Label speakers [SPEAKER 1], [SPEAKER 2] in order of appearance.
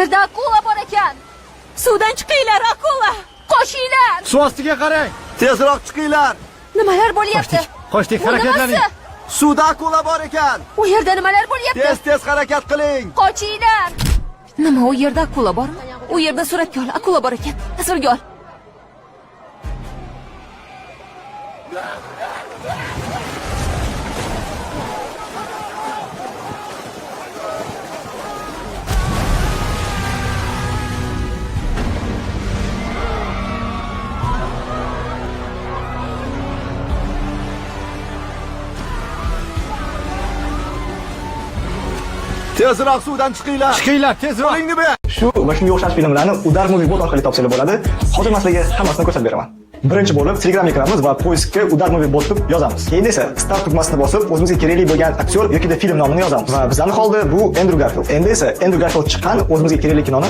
[SPEAKER 1] yerda akula bor ekan. Suvdan chiqinglar, akula. Qochinglar.
[SPEAKER 2] Suv ostiga qarang.
[SPEAKER 3] Tezroq chiqinglar.
[SPEAKER 1] Nimalar bo'lyapti?
[SPEAKER 2] Qochdik,
[SPEAKER 1] Bu
[SPEAKER 2] harakatlaning.
[SPEAKER 1] nimasi?
[SPEAKER 3] Suvda akula bor ekan.
[SPEAKER 1] U yerda nimalar bo'lyapti?
[SPEAKER 3] Tez harakat qiling.
[SPEAKER 1] Qochinglar. Nima, u yerda akula bormi? U yerda suratga ol, akula bor ekan. Tasvirga ol.
[SPEAKER 3] Tezroq suvdan chiqinglar.
[SPEAKER 2] Chiqinglar, tezroq.
[SPEAKER 3] Qo'lingni ber.
[SPEAKER 4] Shu va shunga o'xshash filmlarni Udar Movie Bot orqali topsangiz bo'ladi. Hozir men sizlarga hammasini ko'rsatib beraman. Birinchi bo'lib Telegramga kiramiz va poiskka Udar Movie Bot deb yozamiz. Keyin esa Start tugmasini bosib, o'zimizga kerakli bo'lgan aktyor yoki film nomini yozamiz. Va bizning holda bu Andrew Garfield. Endi esa Andrew Garfield chiqqan o'zimizga kerakli kinoni